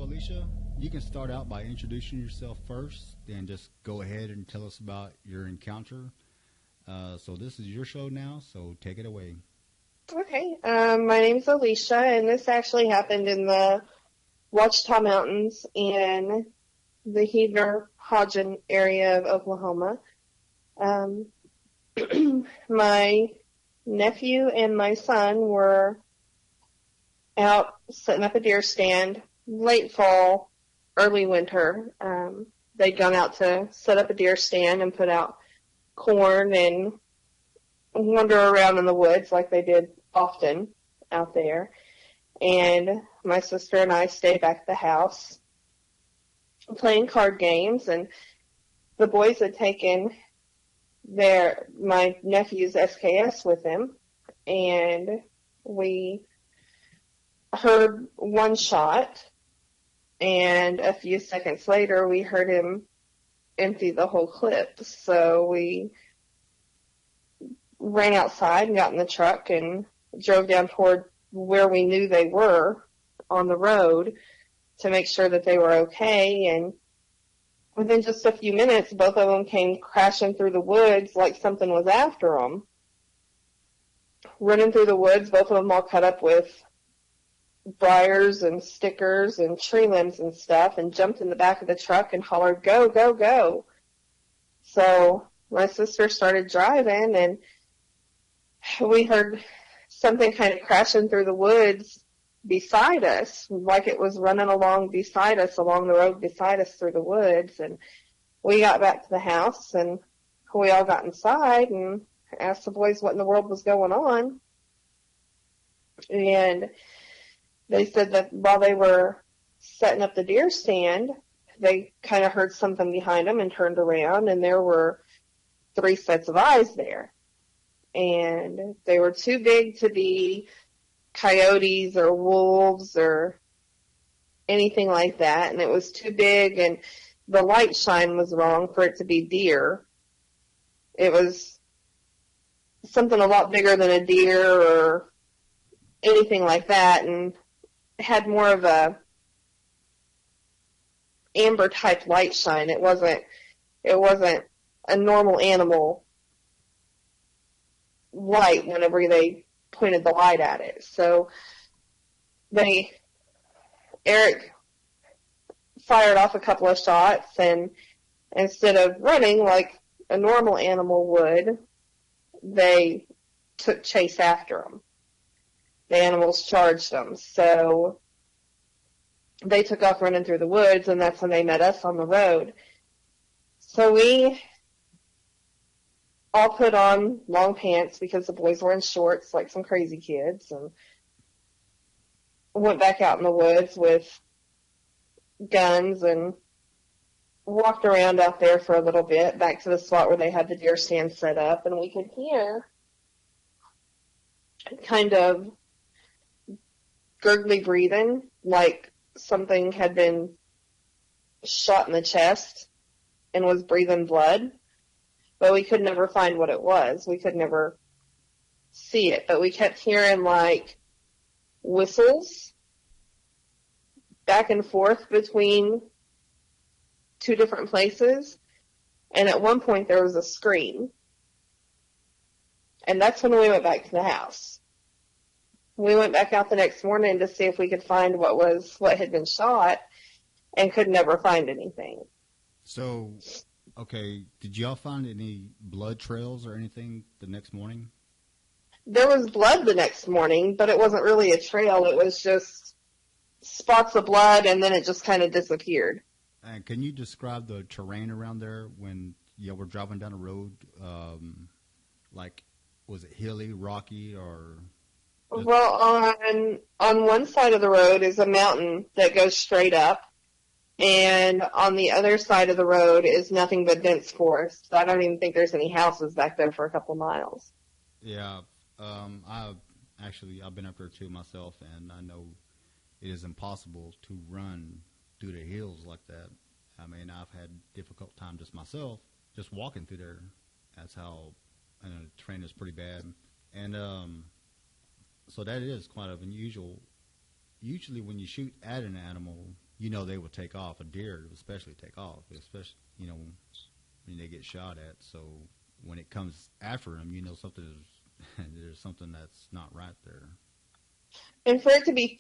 Alicia, you can start out by introducing yourself first, then just go ahead and tell us about your encounter. So this is your show now, so take it away. Okay, my name's Alicia, and this actually happened in the Ouachita Mountains in the Heater-Hodgen area of Oklahoma. Um, my nephew and my son were out setting up a deer stand late fall, early winter. They'd gone out to set up a deer stand and put out corn and wander around in the woods like they did often out there. And my sister and I stayed back at the house playing card games, and the boys had taken my nephew's SKS with him, and we heard one shot, and a few seconds later we heard him empty the whole clip. So we ran outside and got in the truck and drove down toward where we knew they were on the road to make sure that they were okay. And within just a few minutes, both of them came crashing through the woods like something was after them. Running through the woods, both of them all cut up with briars and stickers and tree limbs and stuff, and jumped in the back of the truck and hollered, "Go, go, go." So my sister started driving, and we heard something kind of crashing through the woods beside us, like it was running along beside us, along the road beside us through the woods. And we got back to the house, and we all got inside and asked the boys what in the world was going on. And they said that while they were setting up the deer stand, they kind of heard something behind them and turned around, and there were 3 sets of eyes there. And they were too big to be coyotes or wolves or anything like that, and it was too big, and the light shine was wrong for it to be deer. It was something a lot bigger than a deer or anything like that, and had more of a amber type light shine. It wasn't a normal animal light whenever they pointed the light at it. So Eric fired off a couple of shots, and instead of running like a normal animal would, they took chase after them. The animals charged them. So they took off running through the woods, and that's when they met us on the road. So we all put on long pants because the boys were in shorts like some crazy kids, and went back out in the woods with guns and walked around out there for a little bit, back to the spot where they had the deer stand set up, and we could hear kind of gurgly breathing, like something had been shot in the chest and was breathing blood, but we could never find what it was. We could never see it, but we kept hearing like whistles back and forth between 2 different places, and at one point there was a scream, and that's when we went back to the house. We went back out the next morning to see if we could find what had been shot, and could never find anything. So, okay, did y'all find any blood trails or anything the next morning? There was blood the next morning, but it wasn't really a trail. It was just spots of blood, and then it just kind of disappeared. And can you describe the terrain around there when you were driving down the road? Like, was it hilly, rocky, or? Well, on one side of the road is a mountain that goes straight up, and on the other side of the road is nothing but dense forest. I don't even think there's any houses back there for a couple of miles. Yeah, I've been up there too myself, and I know it is impossible to run through the hills like that. I mean, I've had difficult time just myself, just walking through there. That's how, the terrain is pretty bad, and so that is quite unusual. Usually, when you shoot at an animal, they will take off. A deer especially take off, especially, when they get shot at. So when it comes after them, something is, there's something that's not right there. And for it to be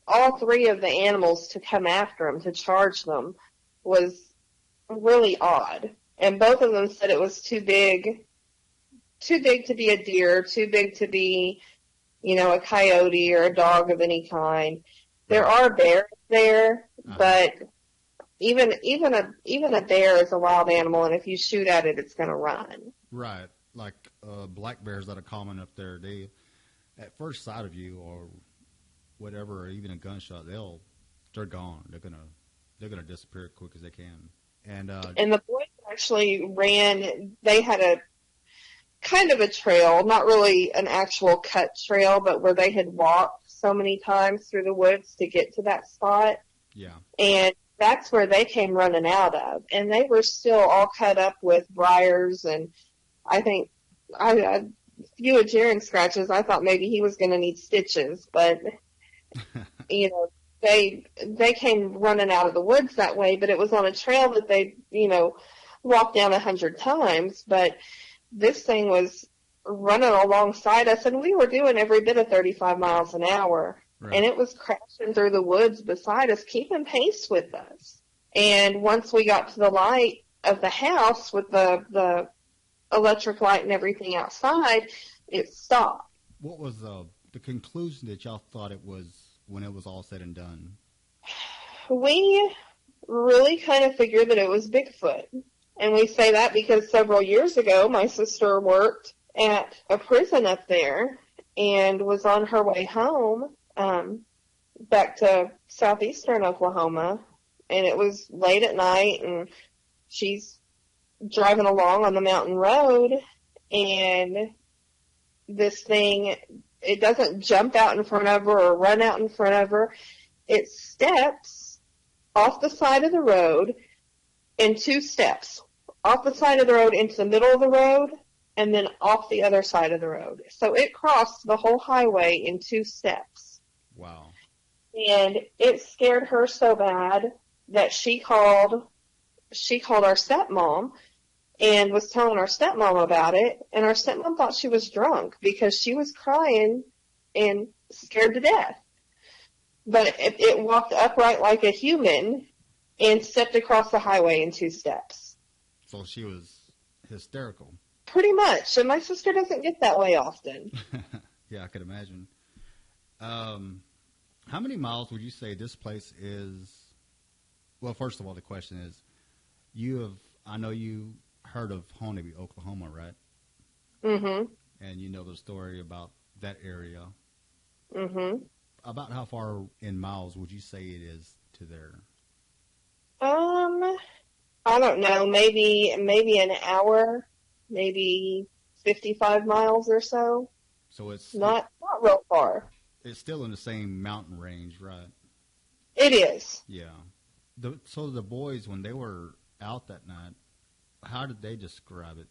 all three of the animals to come after him, to charge them, was really odd. And both of them said it was too big to be a deer, too big to be, a coyote or a dog of any kind. There are bears there, but even a bear is a wild animal, and if you shoot at it, it's going to run. Right. Like black bears that are common up there, they, at first sight of you or whatever, or even a gunshot, they're gone. They're gonna disappear as quick as they can. And the boys actually ran. They had a kind of a trail, not really an actual cut trail, but where they had walked so many times through the woods to get to that spot. Yeah. And that's where they came running out of. And they were still all cut up with briars, and I think a few adhering scratches. I thought maybe he was going to need stitches, but they came running out of the woods that way, but it was on a trail that they, walked down 100 times. But this thing was running alongside us, and we were doing every bit of 35 miles an hour. Right. And it was crashing through the woods beside us, keeping pace with us. And once we got to the light of the house with the electric light and everything outside, it stopped. What was the conclusion that y'all thought it was when it was all said and done? We really kind of figured that it was Bigfoot. And we say that because several years ago, my sister worked at a prison up there and was on her way home back to southeastern Oklahoma. And it was late at night, and she's driving along on the mountain road, and this thing, it doesn't jump out in front of her or run out in front of her. It steps off the side of the road in 2 steps. Off the side of the road into the middle of the road, and then off the other side of the road. So it crossed the whole highway in 2 steps. Wow. And it scared her so bad that she called our stepmom and was telling our stepmom about it, and our stepmom thought she was drunk because she was crying and scared to death. But it walked upright like a human and stepped across the highway in 2 steps. So she was hysterical. Pretty much. And my sister doesn't get that way often. Yeah, I could imagine. How many miles would you say this place is? Well, first of all, the question is, I know you heard of Honolulu, Oklahoma, right? Mm-hmm. And you know the story about that area. Mm-hmm. About how far in miles would you say it is to there? I don't know. Maybe an hour, maybe 55 miles or so. So it's not real far. It's still in the same mountain range, right? It is. Yeah. So the boys, when they were out that night, how did they describe it?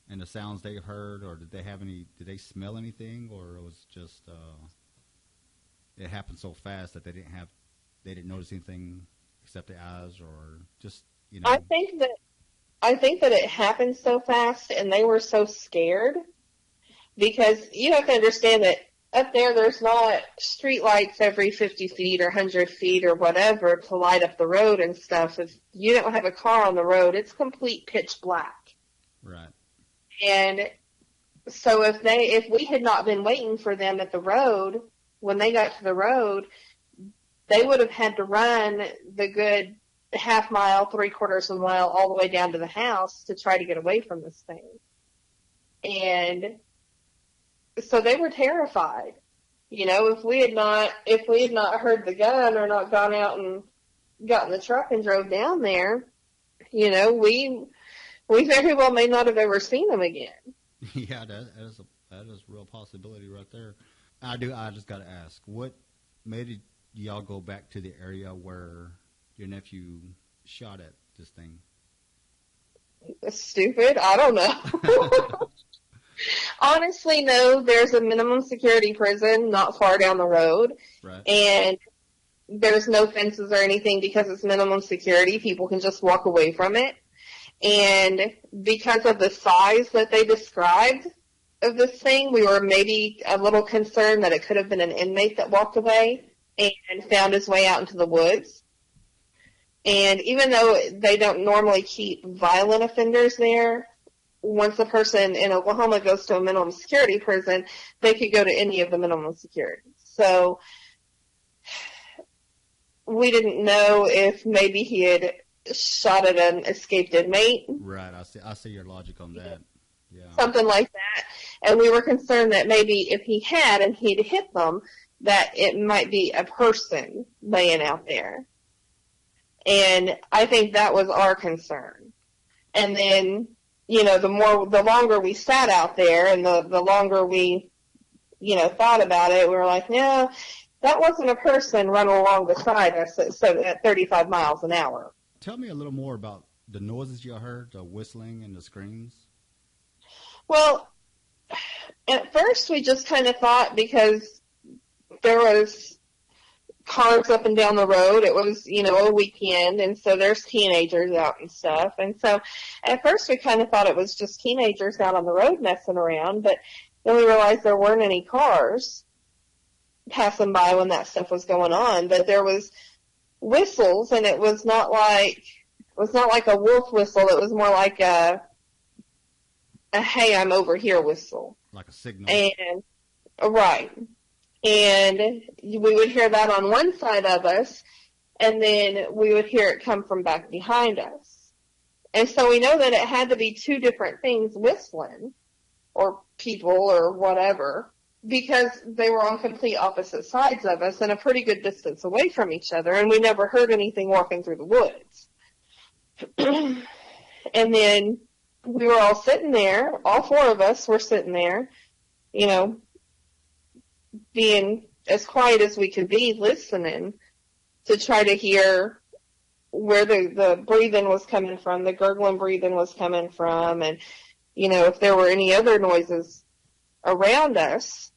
And the sounds they heard, or did they smell anything, or it was just it happened so fast that they didn't notice anything except the eyes, or just, I think that it happened so fast and they were so scared, because you have to understand that up there's not street lights every 50 feet or 100 feet or whatever to light up the road and stuff. If you don't have a car on the road, it's complete pitch black. Right. And so if we had not been waiting for them at the road, when they got to the road, they would have had to run the good half mile, 3/4 of a mile, all the way down to the house to try to get away from this thing. And so they were terrified. If we had not heard the gun or not gone out and got in the truck and drove down there, we very well may not have ever seen them again. Yeah, that is a real possibility right there. I just got to ask, what made y'all go back to the area where your nephew shot at this thing? Stupid. I don't know. Honestly, no. There's a minimum security prison not far down the road. Right. And there's no fences or anything because it's minimum security. People can just walk away from it. And because of the size that they described of this thing, we were maybe a little concerned that it could have been an inmate that walked away and found his way out into the woods. And even though they don't normally keep violent offenders there, once a person in Oklahoma goes to a minimum security prison, they could go to any of the minimum security. So we didn't know if maybe he had shot at an escaped inmate. Right. I see your logic on that. Yeah. Something like that. And we were concerned that maybe if he had and he'd hit them, that it might be a person laying out there. And I think that was our concern. And then, the longer we sat out there and the longer we, thought about it, we were like, no, that wasn't a person running along beside us at 35 miles an hour. Tell me a little more about the noises you heard, the whistling and the screams. Well, at first we just kind of thought because there was cars up and down the road, it was, a weekend, and so there's teenagers out and stuff. And so at first we kind of thought it was just teenagers out on the road messing around, but then we realized there weren't any cars passing by when that stuff was going on, but there was whistles, and it was not like a wolf whistle. It was more like a hey, I'm over here whistle. Like a signal. And right. And we would hear that on one side of us, and then we would hear it come from back behind us. And so we know that it had to be two different things whistling, or people, or whatever, because they were on complete opposite sides of us and a pretty good distance away from each other, and we never heard anything walking through the woods. And then we were all sitting there, all four of us were sitting there, being as quiet as we could be, listening to try to hear where the breathing was coming from, the gurgling breathing was coming from, and, if there were any other noises around us.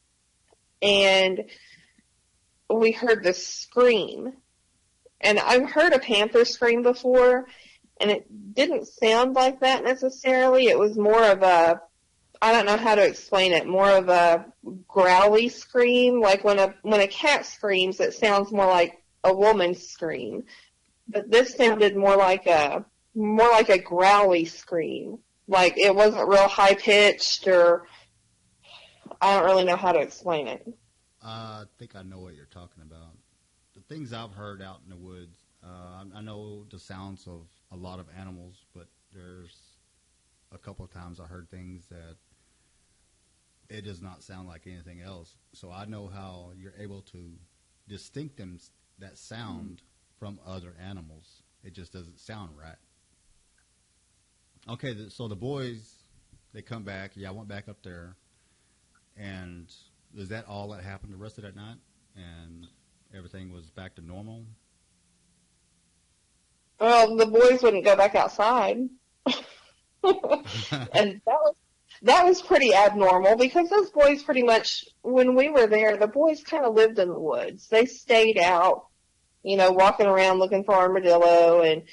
And we heard this scream. And I've heard a panther scream before, and it didn't sound like that necessarily. It was more of I don't know how to explain it, more of a growly scream. Like when a cat screams, it sounds more like a woman's scream. But this sounded more like a growly scream. Like it wasn't real high pitched, or I don't really know how to explain it. I think I know what you're talking about. The things I've heard out in the woods, I know the sounds of a lot of animals, but there's a couple of times I heard things that it does not sound like anything else. So I know how you're able to distinct that sound from other animals. It just doesn't sound right. Okay, so the boys, they come back. Yeah, I went back up there. And is that all that happened the rest of that night? And everything was back to normal? Well, the boys wouldn't go back outside. And that was pretty abnormal, because those boys pretty much, when we were there, the boys kind of lived in the woods. They stayed out, walking around looking for armadillo, and,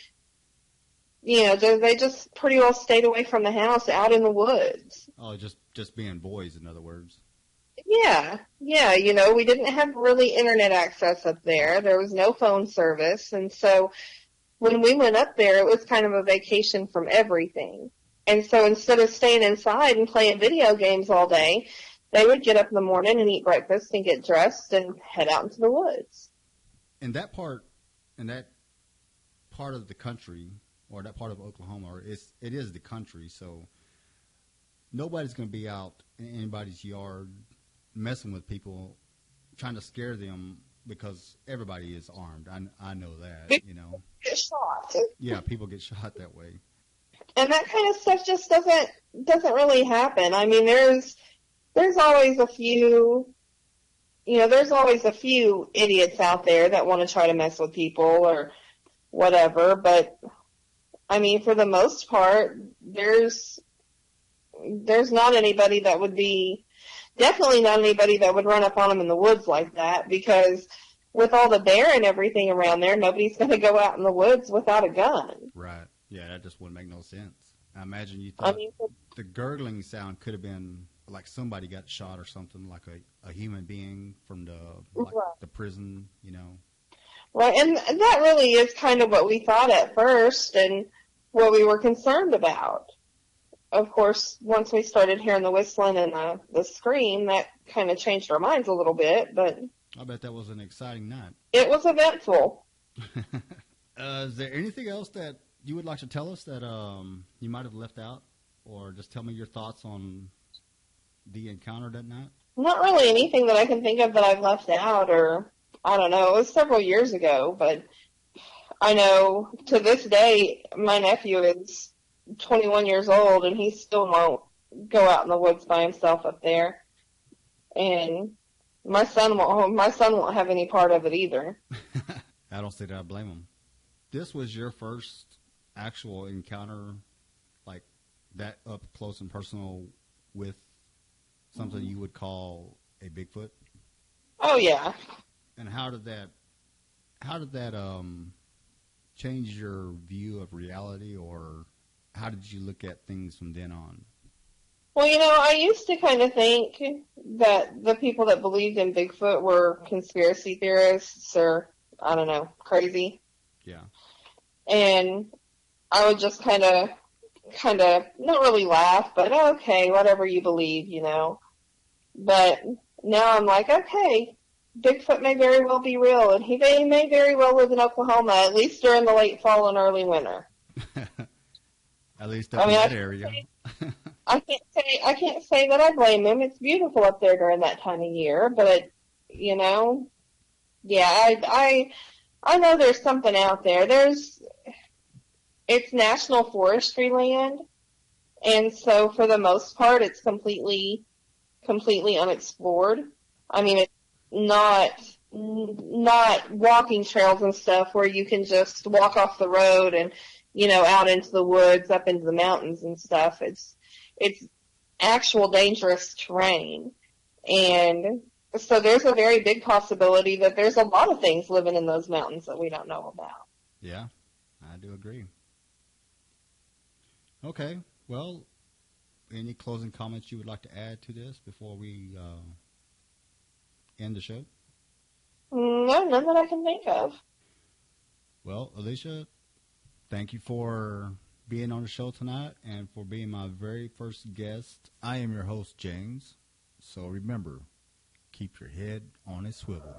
they just pretty well stayed away from the house, out in the woods. Oh, just being boys, in other words. Yeah, we didn't have really internet access up there. There was no phone service, and so when we went up there, it was kind of a vacation from everything. And so instead of staying inside and playing video games all day, they would get up in the morning and eat breakfast and get dressed and head out into the woods. In that part of the country, or that part of Oklahoma, it is the country, so nobody's going to be out in anybody's yard messing with people, trying to scare them, because everybody is armed. I know that, People get shot. Yeah, people get shot that way. And that kind of stuff just doesn't really happen. I mean, there's always a few, there's always a few idiots out there that want to try to mess with people or whatever. But I mean, for the most part, there's not anybody definitely not anybody that would run up on them in the woods like that, because with all the bear and everything around there, nobody's going to go out in the woods without a gun. Right. Yeah, that just wouldn't make no sense. I imagine you I thought mean, the gurgling sound could have been like somebody got shot or something, like a human being from the prison, you know. right, and that really is kind of what we thought at first and what we were concerned about. Of course, once we started hearing the whistling and the scream, that kind of changed our minds a little bit, but I bet that was an exciting night. it was eventful. Is there anything else that you would like to tell us that you might have left out, or just tell me your thoughts on the encounter that night? Not really anything that I can think of that I've left out, or I don't know. It was several years ago, but I know to this day my nephew is 21 years old and he still won't go out in the woods by himself up there. And my son won't have any part of it either. I don't say that I blame him. This was your first actual encounter, like that up close and personal with something you would call a Bigfoot? Oh yeah. And how did that change your view of reality, or how did you look at things from then on? Well, I used to kind of think that the people that believed in Bigfoot were conspiracy theorists or, I don't know, crazy. Yeah. And I would just kind of, not really laugh, but okay, whatever you believe, But now I'm like, okay, Bigfoot may very well be real, and he may very well live in Oklahoma, at least during the late fall and early winter. At least up in that area. I can't say that I blame him. It's beautiful up there during that time of year, but yeah, I know there's something out there. It's national forestry land, and so for the most part, it's completely unexplored. I mean, it's not walking trails and stuff where you can just walk off the road and out into the woods, up into the mountains and stuff. It's actual dangerous terrain. And so there's a very big possibility that there's a lot of things living in those mountains that we don't know about. Yeah, I do agree. Okay, well, any closing comments you would like to add to this before we end the show? No, none that I can think of. Well, Alicia, thank you for being on the show tonight and for being my very first guest. I am your host, James. So remember, keep your head on a swivel.